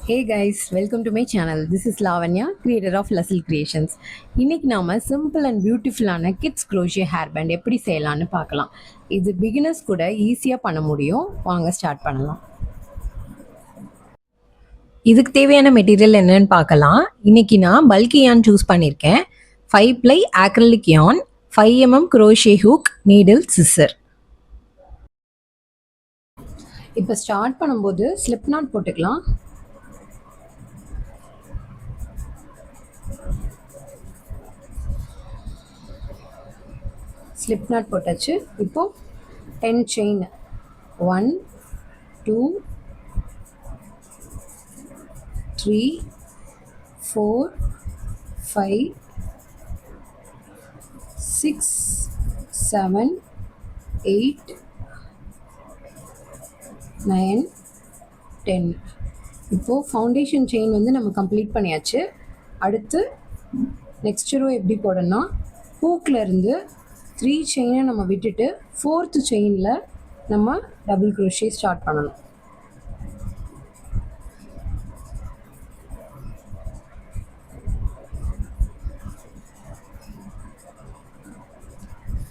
Hey guys, welcome to my channel. This is Lavanya, creator of Lassel Creations. இன்னைக்கு நாம simple and பியூட்டிஃபுல்லான kids crochet hair band எப்படி செய்யலாம்னு பார்க்கலாம். இது பிகினர்ஸ் கூட ஈஸியாக பண்ண முடியும். வாங்க ஸ்டார்ட் பண்ணலாம். இதுக்கு தேவையான மெட்டீரியல் என்னன்னு பார்க்கலாம். இன்னைக்கு நான் பல்கி யான் சூஸ் பண்ணியிருக்கேன். 5 ply acrylic yarn, 5 mm crochet hook, needle, scissor. இப்போ ஸ்டார்ட் பண்ணும்போது ஸ்லிப் நாட் போட்டுக்கலாம். ஸ்லிப் நாட் போட்டாச்சு. இப்போது 10 செயின் 1 2 3 4 5 6 7 8 9 10. இப்போது ஃபவுண்டேஷன் செயின் வந்து நம்ம கம்ப்ளீட் பண்ணியாச்சு. அடுத்து நெக்ஸ்ட் ரோ எப்படி போடணும்னா ஹூக்கில் இருந்து 3 செயினை நம்ம விட்டுட்டு 4th செயினில் நம்ம டபுள் க்ரோஷே ஸ்டார்ட் பண்ணணும்.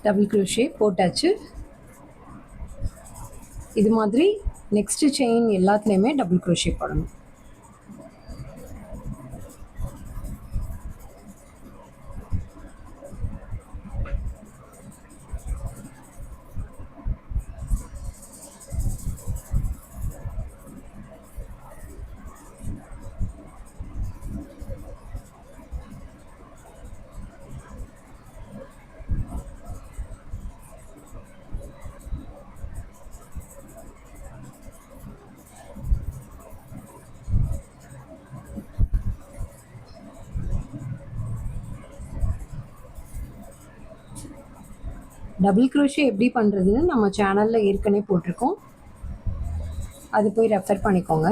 டபுள் க்ரோஷே போட்டாச்சு. இது மாதிரி நெக்ஸ்ட் செயின் எல்லாத்துலேயுமே டபுள் க்ரோஷே போடணும். டபுள் க்ரோஷே எப்படி பண்ணுறதுன்னு நம்ம சேனலில் ஏற்கனவே போட்டிருக்கோம், அது போய் ரெஃபர் பண்ணிக்கோங்க.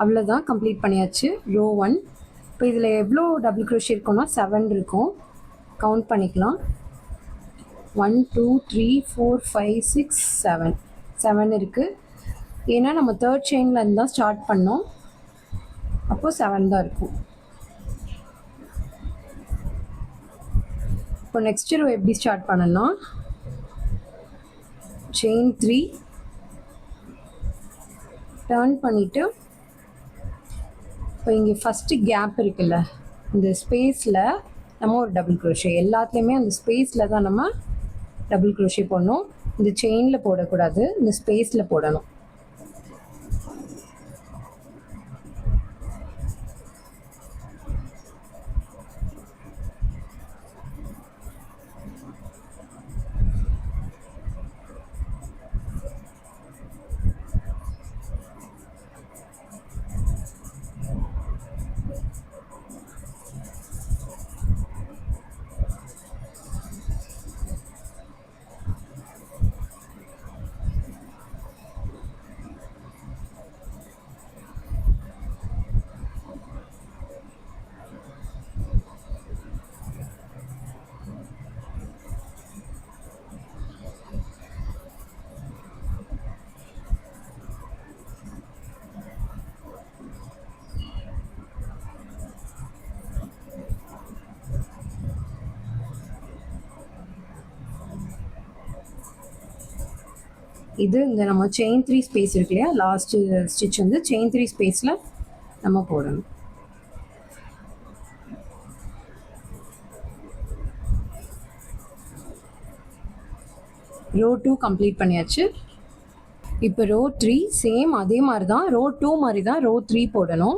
அவ்வளோதான், கம்ப்ளீட் பண்ணியாச்சு ரோ 1. இப்போ இதில் எவ்வளோ டபுள் க்ரோஷே இருக்குன்னா 7 இருக்கும். கவுண்ட் பண்ணிக்கலாம். 1 2 3 4 5 6 7 இருக்குது. ஏன்னா நம்ம 3rd செயினில் இருந்து தான் ஸ்டார்ட் பண்ணோம், அப்போது 7 தான் இருக்கும். இப்போ நெக்ஸ்ட் ரோ எப்படி ஸ்டார்ட் பண்ணலாம், செயின் 3 டர்ன் பண்ணிவிட்டு இப்போ இங்கே ஃபஸ்ட்டு கேப் இருக்குல்ல, இந்த ஸ்பேஸில் நம்ம ஒரு டபுள் க்ரோஷே, எல்லாத்துலேயுமே அந்த ஸ்பேஸில் தான் நம்ம டபுள் க்ரோஷே போடணும். இந்த செயினில் போடக்கூடாது, இந்த ஸ்பேஸில் போடணும். இது இந்த நம்ம செயின் 3 ஸ்பேஸ் இருக்கு இல்லையா, லாஸ்ட்டு ஸ்டிச் வந்து செயின் 3 ஸ்பேஸில் நம்ம போடணும். ரோ 2 கம்ப்ளீட் பண்ணியாச்சு. இப்போ ரோ 3 சேம் அதே மாதிரி தான், ரோ 2 மாதிரி தான் ரோ 3 போடணும்.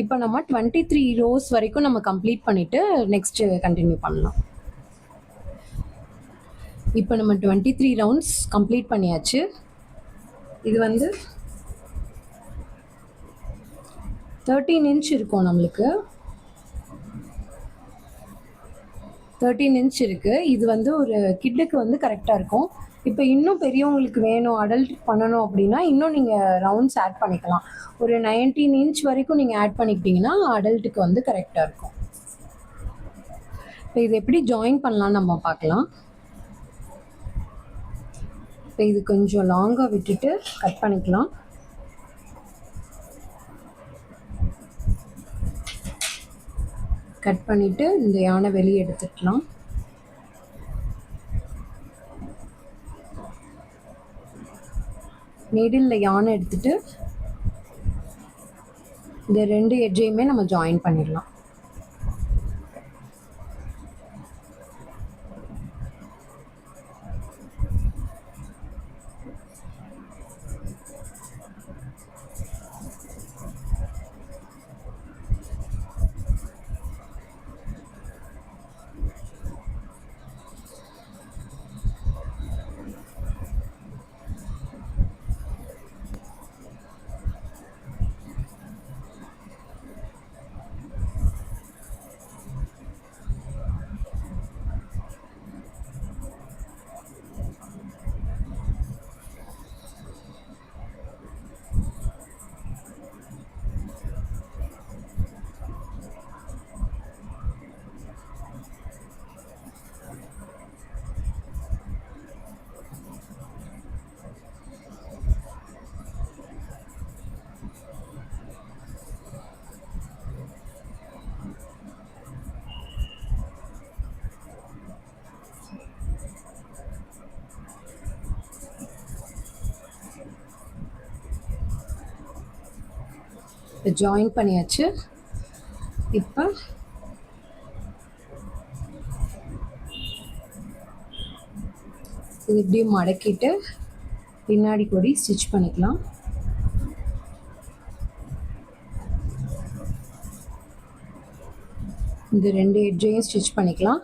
இப்போ நம்ம 23 ரோஸ் வரைக்கும் நம்ம கம்ப்ளீட் பண்ணிவிட்டு நெக்ஸ்ட்டு கண்டினியூ பண்ணலாம். இப்போ நம்ம 23 ரவுண்ட்ஸ் கம்ப்ளீட் பண்ணியாச்சு. இது வந்து 13 இன்ச் இருக்கும், நம்மளுக்கு 13 இன்ச் இருக்குது. இது வந்து ஒரு கிட்டுக்கு வந்து கரெக்டாக இருக்கும். இப்போ இன்னும் பெரியவங்களுக்கு வேணும், அடல்ட் பண்ணணும் அப்படின்னா இன்னும் நீங்கள் ரவுண்ட்ஸ் ஆட் பண்ணிக்கலாம். ஒரு 19 இன்ச் வரைக்கும் நீங்கள் ஆட் பண்ணிக்கிட்டிங்கன்னா அடல்ட்டுக்கு வந்து கரெக்டாக இருக்கும். இப்போ இது எப்படி ஜாயின் பண்ணலான்னு நம்ம பார்க்கலாம். இப்போ இது கொஞ்சம் லாங்காக விட்டுட்டு கட் பண்ணிக்கலாம். கட் பண்ணிவிட்டு இந்த யானை வெளியே எடுத்துக்கலாம். நீடில் யானை எடுத்துட்டு இந்த 2 எட்ஜையுமே நம்ம ஜாயின் பண்ணிடலாம். இப்போ ஜாயின் பண்ணியாச்சு. இப்போ இது இப்படியே மடக்கிட்டு பின்னாடி கொடி ஸ்டிச் பண்ணிக்கலாம். இந்த 2 எட்ஜையும் ஸ்டிச் பண்ணிக்கலாம்.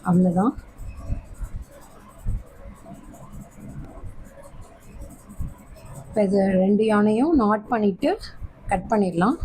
அவ்வளோதான். இப்போ இது 2 யானையும் நாட் பண்ணிவிட்டு கட் பண்ணிடலாம்.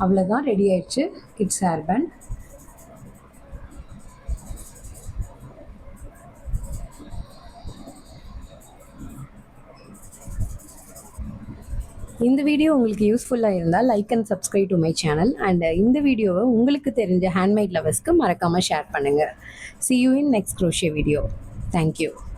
அவ்வளோதான், ரெடி ஆயிடுச்சு கிட்ஸ் ஹேர் பேண்ட். இந்த வீடியோ உங்களுக்கு யூஸ்ஃபுல்லாக இருந்தால் like and subscribe to my channel. And இந்த வீடியோவை உங்களுக்கு தெரிஞ்ச ஹேண்ட்மேட் லவர்ஸ்க்கு மறக்காமல் ஷேர் பண்ணுங்கள். See you in next crochet video. Thank you.